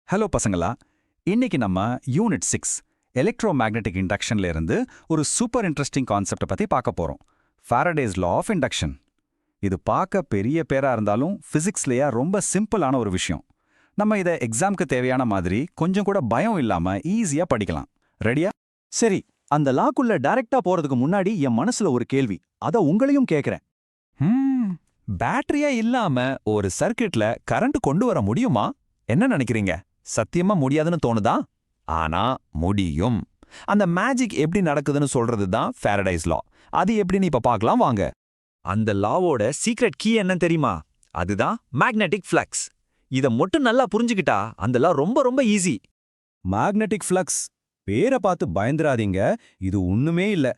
Hello பசங்களா, இன்னைக்கு நம்ம யூனிட் 6 எலக்ட்ரோ மேக்னெட்டிக் இண்டக்ஷன்ல இருந்து ஒரு சூப்பர் இன்ட்ரெஸ்டிங் கான்செப்டை பத்தி பார்க்க போறோம். Faraday's law of induction. இது பார்க்க பெரிய பேரா இருந்தாலும் பிசிக்ஸ்லயா ரொம்ப சிம்பிளான ஒரு விஷயம். நம்ம இதை எக்ஸாம்க்கு தேவையான மாதிரி கொஞ்சம் கூட பயம் இல்லாம ஈஸியா படிக்கலாம். ரெடியா? சரி, அந்த லாக்குள்ள டைரக்டா போறதுக்கு முன்னாடி என் மனசுல ஒரு கேள்வி. அத உங்களையும் கேக்குறேன். பேட்டரியா இல்லாம ஒரு சர்க்கியூட்ல கரண்ட் கொண்டு வர முடியுமா? என்ன நினைக்கிறீங்க? சத்தியமா முடியாதுன்னு தோணுதா? ஆனா முடியும். அந்த மேஜிக் எப்படி நடக்குதுன்னு சொல்றது தான் ஃபாரடேஸ் லா. அது எப்படின்னு இப்ப பார்க்கலாம் வாங்க. அந்த லாவோட சீக்ரெட் கீ என்ன தெரியுமா? அதுதான் மேக்னெட்டிக் ஃப்ளக்ஸ். இத மட்டும் நல்லா புரிஞ்சுக்கிட்டா அந்த லா ரொம்ப ரொம்ப ஈஸி. மேக்னெட்டிக் ஃப்ளக்ஸ் பேரை பார்த்து பயந்துராதீங்க, இது ஒண்ணுமே இல்ல.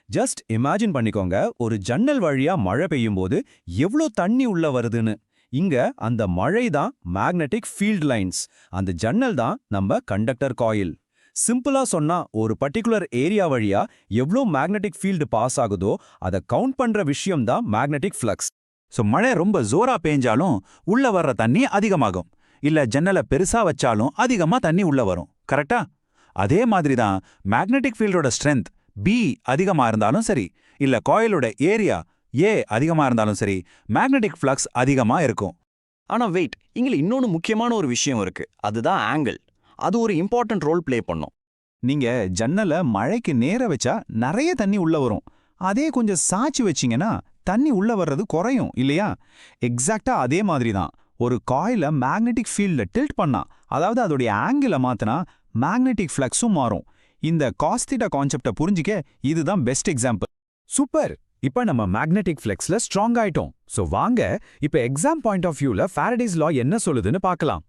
ஜஸ்ட் இமேஜின் பண்ணிக்கோங்க, ஒரு ஜன்னல் வழியா மழை பெய்யும்போது எவ்ளோ தண்ணி உள்ள வருதுன்னு. இங்க அந்த மழை தான் மேக்னெட்டிக் ஃபீல்ட் லைன்ஸ், அந்த ஜன்னல் தான் நம்ம கண்டக்டர் காயில். சிம்பிளா சொன்னா, ஒரு பர்டிகுலர் ஏரியா வழியா எவ்ளோ மேக்னெட்டிக் ஃபீல்டு பாஸ் ஆகுதோ அதை கவுண்ட் பண்ற விஷயம் தான் மேக்னெட்டிக் ஃப்ளக்ஸ். சோ மழை ரொம்ப ஜோரா பேஞ்சாலும் உள்ள வர்ற தண்ணி அதிகமாகும். இல்ல ஜன்னலை பெருசா வச்சாலும் அதிகமா தண்ணி உள்ள வரும். கரெக்டா? அதே மாதிரி தான் மேக்னெட்டிக் ஃபீல்டோட ஸ்ட்ரென்த் B அதிகமா இருந்தாலும் சரி, இல்ல காயிலோட ஏரியா A அதிகமா இருந்தாலும் சரி, மேக்னெட்டிக் ஃப்ளக்ஸ் அதிகமா இருக்கும். ஆனா வெயிட், இங்க இன்னொன்னு முக்கியமான ஒரு விஷயம் இருக்கு. அதுதான் ஆங்கிள். அது ஒரு இம்பார்ட்டன்ட் ரோல் ப்ளே பண்ணும். நீங்க ஜன்னலை மழைக்கு நேர வச்சா நிறைய தண்ணி உள்ள வரும். அதே கொஞ்சம் சாய்ச்சி வச்சீங்கன்னா தண்ணி உள்ள வர்றது குறையும் இல்லையா? எக்ஸாக்டா அதே மாதிரி தான் ஒரு காயில மேக்னெட்டிக் ஃபீல்ட்ல டில்ட் பண்ணா, அதாவது அதோடைய ஆங்கிள மாத்தினா மேக்னெட்டிக் ஃப்ளக்ஸும் மாறும். இந்த காஸ்திட்டா கான்செப்டை புரிஞ்சிக்க இதுதான் பெஸ்ட் எக்ஸாம்பிள். சூப்பர், இப்ப நம்ம மேக்னெட்டிக் ஃப்ளக்ஸ்ல ஸ்ட்ராங் ஆயிட்டோம். சோ வாங்க இப்ப எக்ஸாம் பாயிண்ட் ஆஃப் வியூல ஃபாரடேஸ் லா என்ன சொல்லுதுன்னு பார்க்கலாம்.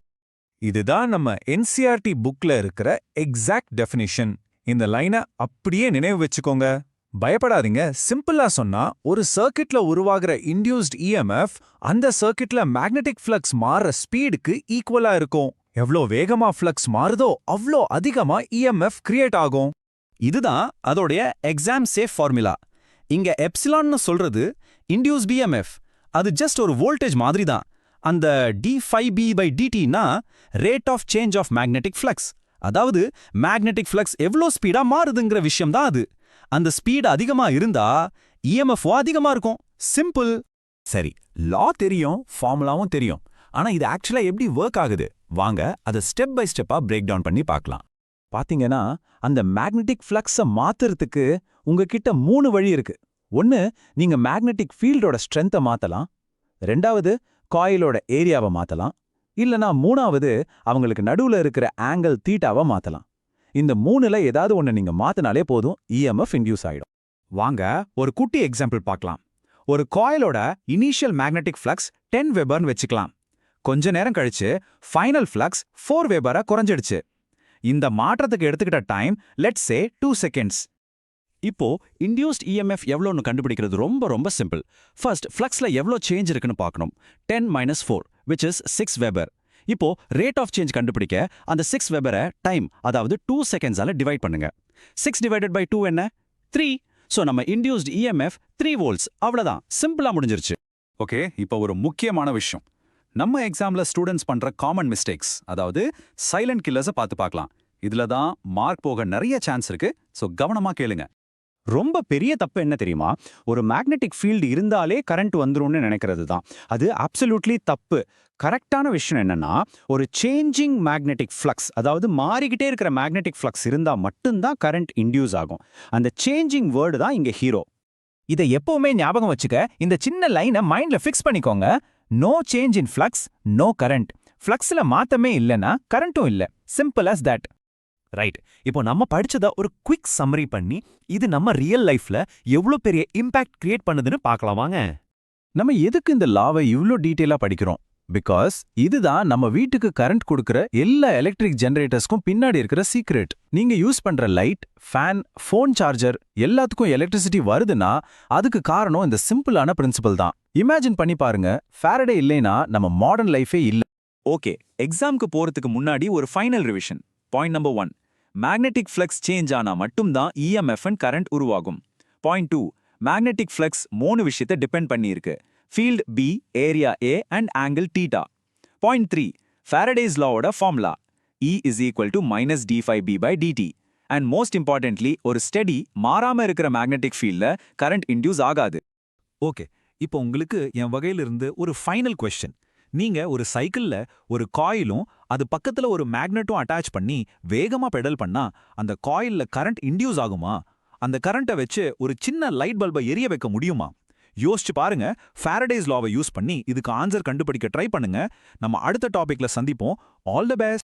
இதுதான் நம்ம NCERT புக்ல இருக்கிற எக்ஸாக்ட் டெஃபினிஷன். இந்த லைனை அப்படியே நினைவு வச்சுக்கோங்க. பயப்படாதீங்க. சிம்பிளா சொன்னா, ஒரு சர்க்கிட்ல உருவாகிற இன்டியூஸ்ட் EMF அந்த சர்க்கிட்ல மேக்னெட்டிக் ஃப்ளக்ஸ் மாறுற ஸ்பீடுக்கு ஈக்குவலா இருக்கும். எவ்ளோ வேகமா ஃப்ளக்ஸ் மாறுதோ அவ்ளோ அதிகமா EMF கிரியேட் ஆகும். இதுதான் அதோடைய எக்ஸாம் சேஃப் ஃபார்முலா. இங்க எப்சிலான்னு சொல்றது இன்டியூஸ் BMF. அது ஜஸ்ட் ஒரு வோல்டேஜ் மாதிரி தான். அந்த d∅b/dt-னா rate of change of magnetic flux. அதாவது மேக்னெட்டிக் ஃப்ளக்ஸ் எவ்ளோ ஸ்பீடா மாறுதுங்கிற விஷயம் தான் அது. அந்த ஸ்பீடு அதிகமா இருந்தா EMF-வும் அதிகமா இருக்கும். சிம்பிள். சரி, லா தெரியும், ஃபார்முலாவும் தெரியும். ஆனா இது ஆக்சுவலா எப்படி ஒர்க் ஆகுது? வாங்க அதை ஸ்டெப் பை ஸ்டெப்பா பிரேக் டவுன் பண்ணி பார்க்கலாம். பாத்தீங்கன்னா, அந்த மேக்னெட்டிக் ஃப்ளக்ஸை மாத்துறதுக்கு உங்ககிட்ட 3 வழி இருக்கு. ஒன்னு, நீங்க மேக்னெட்டிக் ஃபீல்டோட ஸ்ட்ரென்த்தை மாத்தலாம். ரெண்டாவது, காயிலோட ஏரியாவை மாத்தலாம். இல்லனா மூணாவது, அவங்களுக்கு நடுவுல இருக்கிற ஆங்கிள் தீட்டாவை மாத்தலாம். இந்த 3ல ஏதாவது ஒன்னு நீங்க மாத்தினாலே போதும், EMF இன்டியூஸ் ஆயிடும். வாங்க ஒரு குட்டி எக்ஸாம்பிள் பார்க்கலாம். ஒரு காயிலோட இனிஷியல் மேக்னெட்டிக் ஃப்ளக்ஸ் 10 வெபர்னு வச்சுக்கலாம். கொஞ்ச நேரம் கழிச்சு ஃபைனல் ஃப்ளக்ஸ் 4 வெபரா குறைஞ்சிடுச்சு. இந்த மாற்றத்துக்கு எடுத்துக்கிட்ட டைம் லெட்ஸ் சே 2 செகண்ட்ஸ். இப்போ இன்டியூஸ்ட் EMF எவ்வளோன்னு கண்டுபிடிக்கிறது ரொம்ப ரொம்ப சிம்பிள். ஃபர்ஸ்ட் ஃப்ளக்ஸ்ல எவ்வளோ சேஞ்ச் இருக்குன்னு பார்க்கணும். 10 - 4 which is 6 வெபர். இப்போ ரேட் ஆஃப் சேஞ்ச் கண்டுபிடிக்க அந்த 6 வெபரை டைம், அதாவது 2 செகண்ட்ஸால டிவைட் பண்ணுங்க. 6 divided by 2 என்ன? 3. ஸோ நம்ம இன்டியூஸ்ட் EMF 3 வோல்ட்ஸ். அவ்வளோதான், சிம்பிளா முடிஞ்சிருச்சு. ஓகே, இப்போ ஒரு முக்கியமான விஷயம். நம்ம எக்ஸாம்ல ஸ்டூடெண்ட்ஸ் பண்ற காமன் மிஸ்டேக்ஸ், அதாவது சைலண்ட் கில்லர்ஸை பார்த்து பார்க்கலாம். இதுல தான் மார்க் போக நிறைய சான்ஸ் இருக்கு. ஸோ கவனமா கேளுங்க. ரொம்ப பெரிய தப்பு என்ன தெரியுமா? ஒரு மேக்னெட்டிக் ஃபீல்டு இருந்தாலே கரண்ட் வந்துரும்னு நினைக்கிறது தான். அது அப்சல்யூட்லி தப்பு. கரெக்டான விஷயம் என்னன்னா, ஒரு சேஞ்சிங் மேக்னெட்டிக் ஃப்ளக்ஸ், அதாவது மாறிக்கிட்டே இருக்கிற மேக்னெட்டிக் ஃப்ளக்ஸ் இருந்தா மட்டும்தான் கரண்ட் இன்டியூஸ் ஆகும். அந்த சேஞ்சிங் வேர்டு தான் இங்க ஹீரோ. இதை எப்பவுமே ஞாபகம் வச்சுக்க. இந்த சின்ன லைனை மைண்ட்ல ஃபிக்ஸ் பண்ணிக்கோங்க. No change in flux, no current. ஃப்ளக்ஸ்ல மாத்தமே இல்லைன்னா கரண்ட்டும் இல்லை. Simple as that. ரைட். இப்போ நம்ம படிச்சத ஒரு குவிக் சம்மரி பண்ணி இது நம்ம ரியல் லைஃப்ல எவ்வளோ பெரிய இம்பாக்ட் கிரியேட் பண்ணுதுன்னு பார்க்கலாம் வாங்க. நம்ம எதுக்கு இந்த லாவை இவ்ளோ டீட்டெயிலா படிக்கிறோம்? பிகாஸ் இதுதான் நம்ம வீட்டுக்கு கரண்ட் கொடுக்கிற எல்லா எலக்ட்ரிக் ஜெனரேட்டர்ஸ்க்கும் பின்னாடி இருக்கிற சீக்ரெட். நீங்க யூஸ் பண்ற லைட், ஃபேன், ஃபோன் சார்ஜர் எல்லாத்துக்கும் எலக்ட்ரிசிட்டி வருதுன்னா அதுக்கு காரணம் இந்த சிம்பிளான பிரின்சிபல் தான். இமேஜின் பண்ணி பாருங்க, ஃபாரடே இல்லைனா நம்ம மாடர்ன் லைஃபே இல்ல. ஓகே, எக்ஸாம்க்கு போறதுக்கு முன்னாடி ஒரு final revision. Point number 1, magnetic flux change ஆனா மட்டும்தான் EMF அண்ட் கரண்ட் உருவாகும். பாயிண்ட் 2, மேக்னெட்டிக் ஃப்ளக்ஸ் 3 விஷயத்தை டிபெண்ட் பண்ணியிருக்கு. Field B, area A and angle theta. Point 3, Faraday's லாவோட formula. E is equal to minus d5b by dt. And most importantly, ஒரு steady மாறாம இருக்கிற magnetic ஃபீல்ட்ல கரண்ட் இன்டியூஸ் ஆகாது. Okay, இப்போ உங்களுக்கு என் வகையிலிருந்து ஒரு ஃபைனல் கொஸ்டின். நீங்க ஒரு சைக்கிள்ல ஒரு காயிலும் அது பக்கத்துல ஒரு மேக்னெட்டும் அட்டாச் பண்ணி வேகமா பெடல் பண்ணா அந்த காயில்ல கரண்ட் இன்டியூஸ் ஆகுமா? அந்த கரண்ட்டை வச்சு ஒரு சின்ன லைட் பல்பை எரிய வைக்க முடியுமா? யோசிச்சு பாருங்க. ஃபாரடேஸ் லாவை யூஸ் பண்ணி இதுக்கு ஆன்சர் கண்டுபிடிக்க ட்ரை பண்ணுங்க. நம்ம அடுத்த டாபிக்ல சந்திப்போம். All the best.